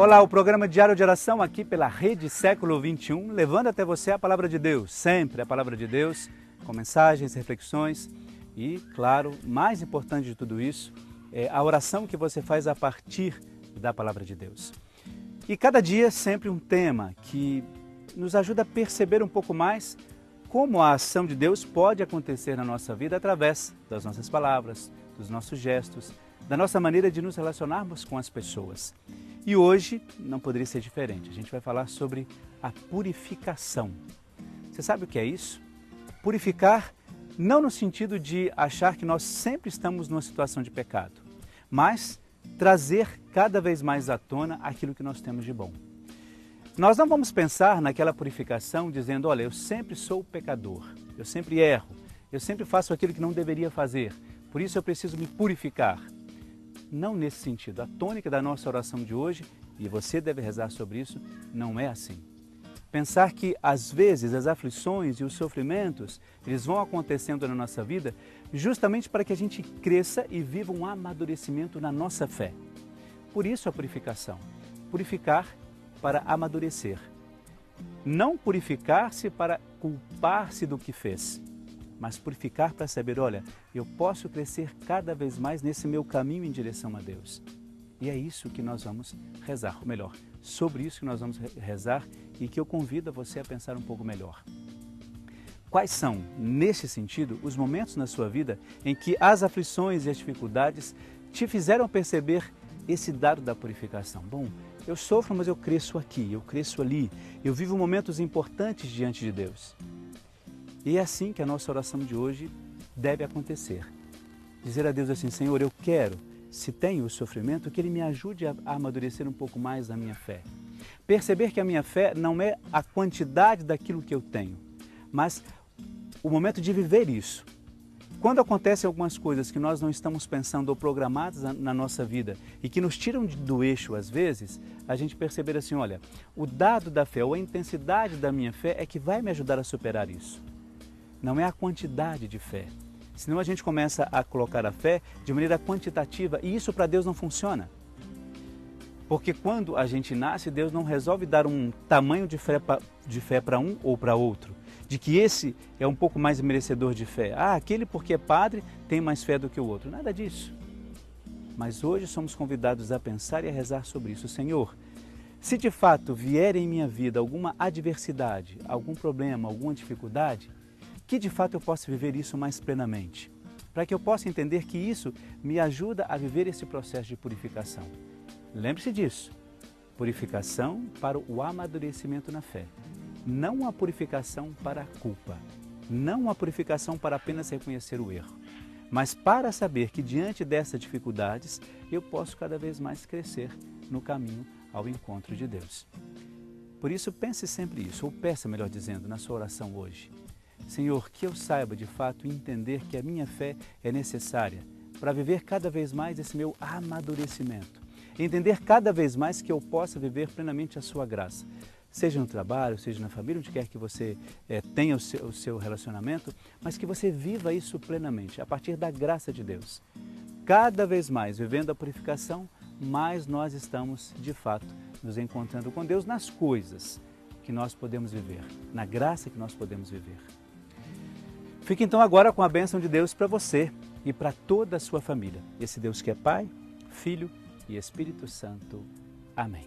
Olá, o programa Diário de Oração aqui pela Rede Século XXI, levando até você a Palavra de Deus, sempre a Palavra de Deus, com mensagens, reflexões e, claro, mais importante de tudo isso, é a oração que você faz a partir da Palavra de Deus. E cada dia sempre um tema que nos ajuda a perceber um pouco mais como a ação de Deus pode acontecer na nossa vida através das nossas palavras, dos nossos gestos, da nossa maneira de nos relacionarmos com as pessoas. E hoje não poderia ser diferente. A gente vai falar sobre a purificação. Você sabe o que é isso? Purificar não no sentido de achar que nós sempre estamos numa situação de pecado, mas trazer cada vez mais à tona aquilo que nós temos de bom. Nós não vamos pensar naquela purificação dizendo, olha, eu sempre sou pecador, eu sempre erro, eu sempre faço aquilo que não deveria fazer, por isso eu preciso me purificar. Não nesse sentido. A tônica da nossa oração de hoje, e você deve rezar sobre isso, não é assim. Pensar que, às vezes, as aflições e os sofrimentos, eles vão acontecendo na nossa vida justamente para que a gente cresça e viva um amadurecimento na nossa fé. Por isso a purificação. Purificar para amadurecer. Não purificar-se para culpar-se do que fez, mas purificar para saber, olha, eu posso crescer cada vez mais nesse meu caminho em direção a Deus. E é isso que nós vamos rezar, ou melhor, sobre isso que nós vamos rezar e que eu convido a você a pensar um pouco melhor. Quais são, nesse sentido, os momentos na sua vida em que as aflições e as dificuldades te fizeram perceber esse dado da purificação? Bom, eu sofro, mas eu cresço aqui, eu cresço ali, eu vivo momentos importantes diante de Deus. E é assim que a nossa oração de hoje deve acontecer. Dizer a Deus assim, Senhor, eu quero, se tenho o sofrimento, que Ele me ajude a amadurecer um pouco mais a minha fé. Perceber que a minha fé não é a quantidade daquilo que eu tenho, mas o momento de viver isso. Quando acontecem algumas coisas que nós não estamos pensando ou programadas na nossa vida e que nos tiram do eixo às vezes, a gente perceber assim, olha, o dado da fé ou a intensidade da minha fé é que vai me ajudar a superar isso. Não é a quantidade de fé. Senão a gente começa a colocar a fé de maneira quantitativa e isso para Deus não funciona. Porque quando a gente nasce, Deus não resolve dar um tamanho de fé para um ou para outro. De que esse é um pouco mais merecedor de fé. Ah, aquele porque é padre tem mais fé do que o outro. Nada disso. Mas hoje somos convidados a pensar e a rezar sobre isso. Senhor, se de fato vier em minha vida alguma adversidade, algum problema, alguma dificuldade, que de fato eu possa viver isso mais plenamente, para que eu possa entender que isso me ajuda a viver esse processo de purificação. Lembre-se disso, purificação para o amadurecimento na fé, não uma purificação para a culpa, não uma purificação para apenas reconhecer o erro, mas para saber que diante dessas dificuldades eu posso cada vez mais crescer no caminho ao encontro de Deus. Por isso pense sempre isso, ou peça, melhor dizendo, na sua oração hoje. Senhor, que eu saiba de fato entender que a minha fé é necessária para viver cada vez mais esse meu amadurecimento. Entender cada vez mais que eu possa viver plenamente a sua graça. Seja no trabalho, seja na família, onde quer que você tenha o seu relacionamento, mas que você viva isso plenamente, a partir da graça de Deus. Cada vez mais, vivendo a purificação, mais nós estamos, de fato, nos encontrando com Deus nas coisas que nós podemos viver, na graça que nós podemos viver. Fique então agora com a bênção de Deus para você e para toda a sua família. Esse Deus que é Pai, Filho e Espírito Santo. Amém.